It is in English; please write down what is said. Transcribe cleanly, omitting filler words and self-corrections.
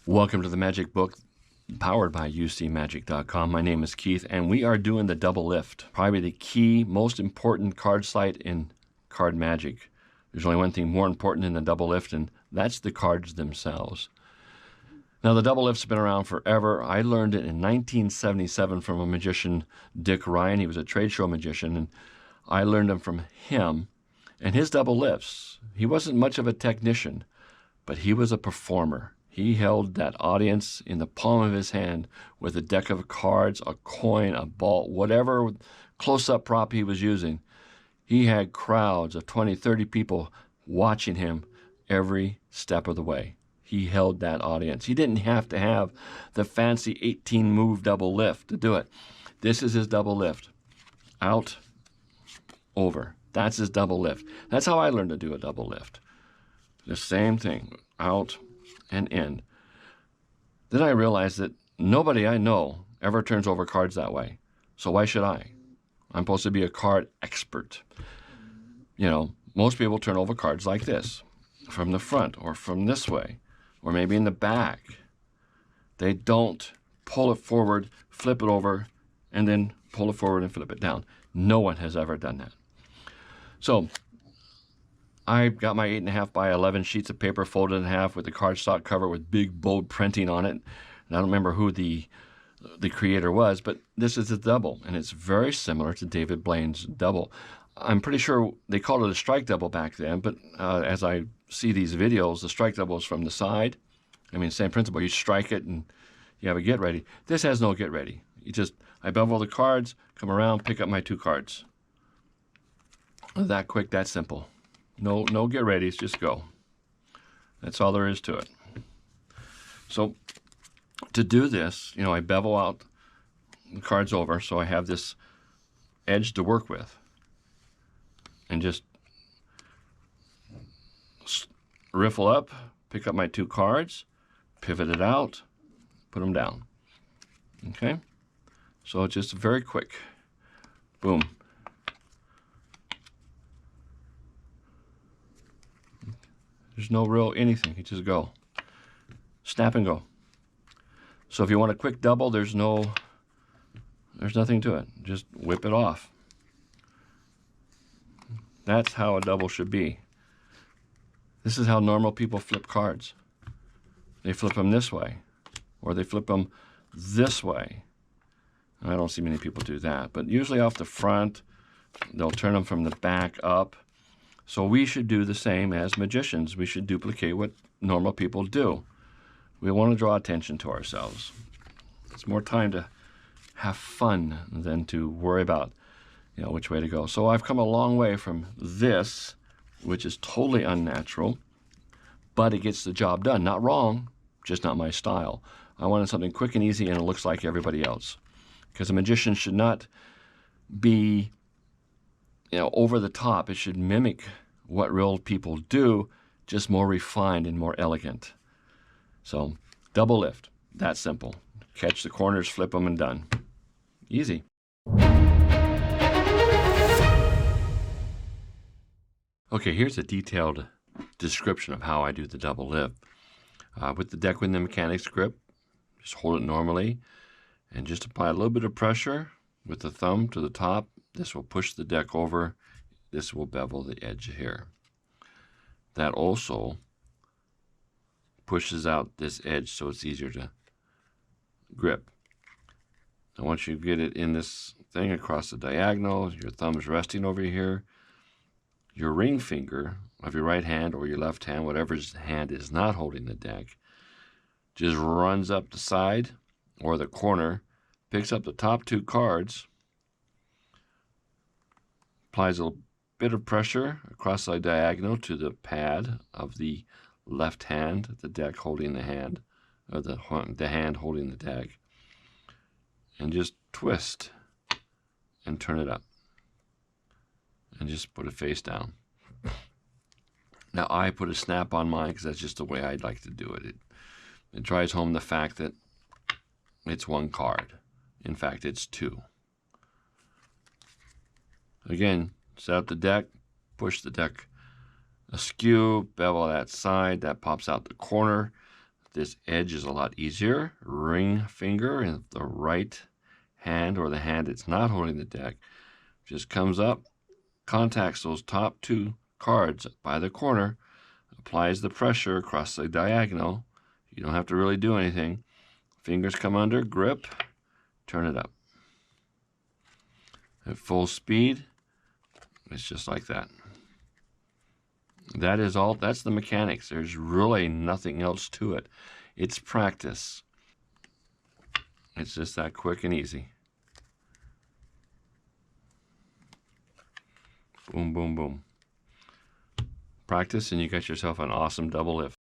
Welcome to the Magic Book, powered by ucmagic.com. My name is Keith, and we are doing the double lift, probably the key, most important card sleight in card magic. There's only one thing more important than the double lift, and that's the cards themselves. Now, the double lift's been around forever. I learned it in 1977 from a magician, Dick Ryan. He was a trade show magician, and I learned them from him. And his double lifts, he wasn't much of a technician, but he was a performer. He held that audience in the palm of his hand with a deck of cards, a coin, a ball, whatever close-up prop he was using. He had crowds of 20, 30 people watching him every step of the way. He held that audience. He didn't have to have the fancy 18-move double lift to do it. This is his double lift. Out, over. That's his double lift. That's how I learned to do a double lift. The same thing. Out and in. Then I realized that nobody I know ever turns over cards that way. So why should I? I'm supposed to be a card expert. You know, most people turn over cards like this, from the front or from this way, or maybe in the back. They don't pull it forward, flip it over, and then pull it forward and flip it down. No one has ever done that. So I got my 8.5 by 11 sheets of paper folded in half with the cardstock cover with big bold printing on it. And I don't remember who the creator was, but this is a double, and it's very similar to David Blaine's double. I'm pretty sure they called it a strike double back then, but as I see these videos, the strike double is from the side. I mean, same principle. You strike it and you have a get ready. This has no get ready. I bevel the cards, come around, pick up my 2 cards. That quick, that simple. No get readies, just go. That's all there is to it. So to do this, I bevel out the cards over so I have this edge to work with. And just riffle up, pick up my 2 cards, pivot it out, put them down. Okay? So it's just very quick. Boom. There's no real anything. You just go. Snap and go. So if you want a quick double, there's nothing to it. Just whip it off. That's how a double should be. This is how normal people flip cards. They flip them this way, or they flip them this way. I don't see many people do that, but usually off the front, they'll turn them from the back up. So we should do the same as magicians. We should duplicate what normal people do. We want to draw attention to ourselves. It's more time to have fun than to worry about, which way to go. So I've come a long way from this, which is totally unnatural, but it gets the job done. Not wrong, just not my style. I wanted something quick and easy and it looks like everybody else. Because a magician should not be over the top. It should mimic what real people do, just more refined and more elegant. So, double lift, that simple. Catch the corners, flip them, and done. Easy. Okay, here's a detailed description of how I do the double lift. With the deck within the mechanics grip, just hold it normally, and just apply a little bit of pressure with the thumb to the top. This will push the deck over. This will bevel the edge here. That also pushes out this edge so it's easier to grip. Now once you get it in this thing across the diagonal, your thumb is resting over here, your ring finger of your right hand or your left hand, whatever hand is not holding the deck, just runs up the side or the corner, picks up the top 2 cards, applies a bit of pressure across the diagonal to the pad of the left hand, the deck holding the hand, or the hand holding the deck, and just twist and turn it up. And just put it face down. Now I put a snap on mine because that's just the way I'd like to do it. It drives home the fact that it's 1 card. In fact, it's 2. Again, set up the deck, push the deck askew, bevel that side, that pops out the corner. This edge is a lot easier. Ring finger in the right hand, or the hand that's not holding the deck, just comes up, contacts those top two cards by the corner, applies the pressure across the diagonal. You don't have to really do anything. Fingers come under, grip, turn it up. At full speed, it's just like that. That is all. That's the mechanics. There's really nothing else to it. It's practice. It's just that quick and easy. Boom, boom, boom. Practice and you got yourself an awesome double lift.